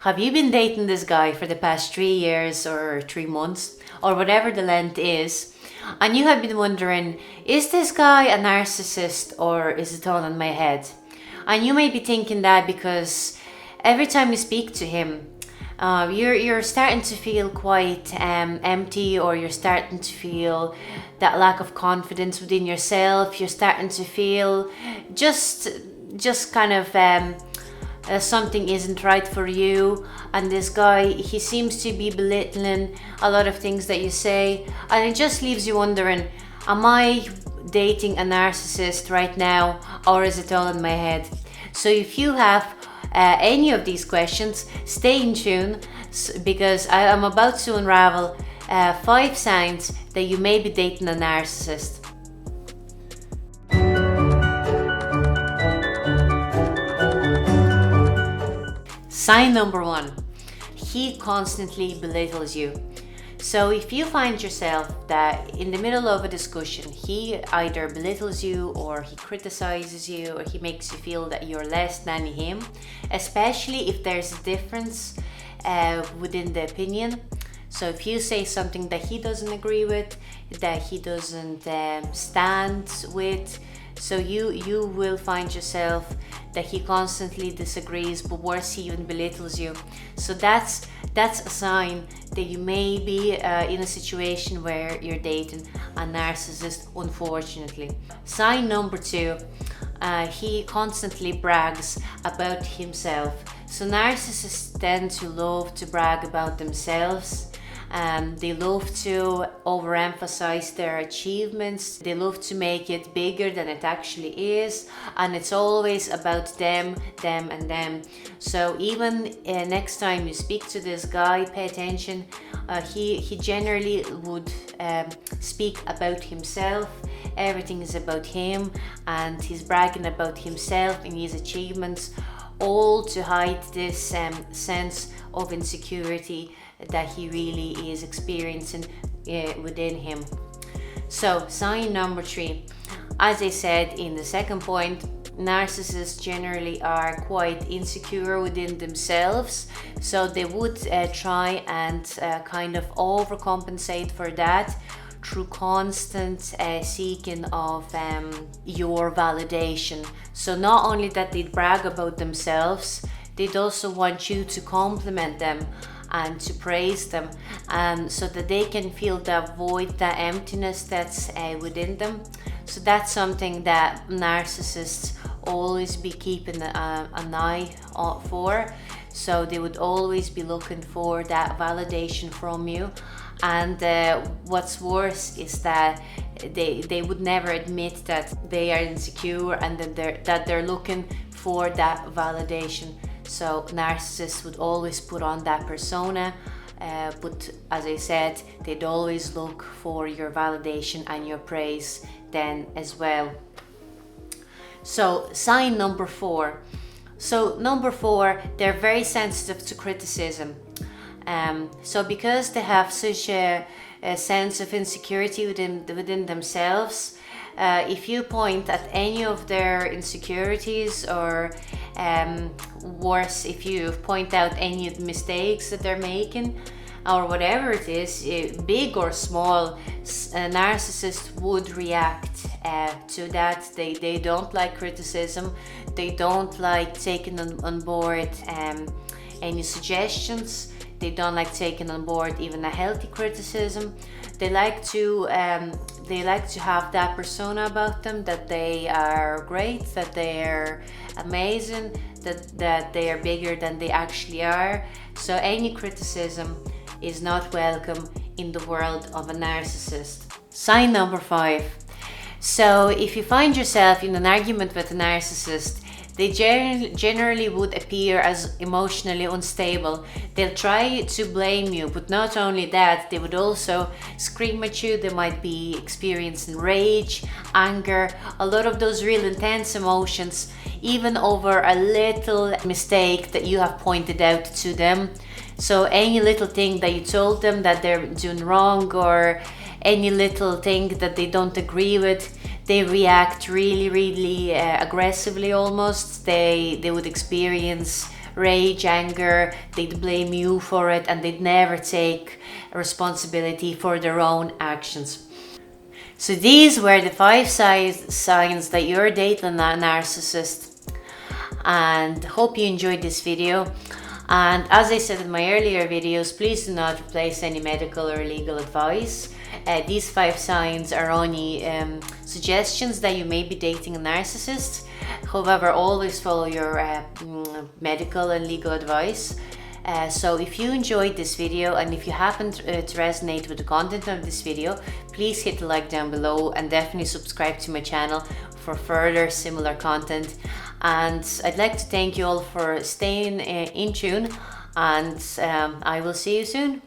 Have you been dating this guy for the past 3 years or 3 months or whatever the length is? And you have been wondering, is this guy a narcissist or is it all in my head? And you may be thinking that because every time you speak to him, you're starting to feel quite empty, or you're starting to feel that lack of confidence within yourself. You're starting to feel just kind of something isn't right for you, and this guy, he seems to be belittling a lot of things that you say, and it just leaves you wondering, am I dating a narcissist right now, or is it all in my head? So if you have any of these questions, stay in tune, because I am about to unravel 5 signs that you may be dating a narcissist. Sign number 1, he constantly belittles you. So if you find yourself that in the middle of a discussion, he either belittles you, or he criticizes you, or he makes you feel that you're less than him, especially if there's a difference within the opinion. So if you say something that he doesn't agree with, that he doesn't stand with, so you will find yourself that he constantly disagrees, but worse, he even belittles you. So that's a sign that you may be in a situation where you're dating a narcissist, unfortunately. Sign number 2, he constantly brags about himself. So narcissists tend to love to brag about themselves. They love to overemphasize their achievements. They love to make it bigger than it actually is, and it's always about them, and them. So even next time you speak to this guy, pay attention. He generally would speak about himself. Everything is about him, and he's bragging about himself and his achievements, all to hide this sense of insecurity that he really is experiencing within him. So sign number 3, as I said in the second point, narcissists generally are quite insecure within themselves, so they would try and kind of overcompensate for that through constant seeking of your validation. So not only that they brag about themselves, they'd also want you to compliment them and to praise them, so that they can feel that void, that emptiness that's within them. So that's something that narcissists always be keeping an eye for. So they would always be looking for that validation from you. And what's worse is that they would never admit that they are insecure and that they're looking for that validation. So narcissists would always put on that persona, but as I said, they'd always look for your validation and your praise then as well. So sign number 4. So number 4, they're very sensitive to criticism. So because they have such a sense of insecurity within themselves, if you point at any of their insecurities, or worse, if you point out any of the mistakes that they're making, or whatever it is, big or small, a narcissist would react to that. They don't like criticism. They don't like taking on board any suggestions. They don't like taking on board even a healthy criticism. They like to have that persona about them, that they are great, that they are amazing, that they are bigger than they actually are. So any criticism is not welcome in the world of a narcissist. Sign number 5. So if you find yourself in an argument with a narcissist, they generally would appear as emotionally unstable. They'll try to blame you, but not only that, they would also scream at you. They might be experiencing rage, anger, a lot of those real intense emotions, even over a little mistake that you have pointed out to them. So any little thing that you told them that they're doing wrong, or any little thing that they don't agree with, they react really aggressively almost. They would experience rage, anger, they'd blame you for it, and they'd never take responsibility for their own actions. So these were the 5 signs that you're dating a narcissist, and hope you enjoyed this video. And as I said in my earlier videos, please do not replace any medical or legal advice. These 5 signs are only suggestions that you may be dating a narcissist. However, always follow your medical and legal advice. So if you enjoyed this video, and if you happen to resonate with the content of this video, please hit the like down below, and definitely subscribe to my channel for further similar content. And I'd like to thank you all for staying in tune, and I will see you soon.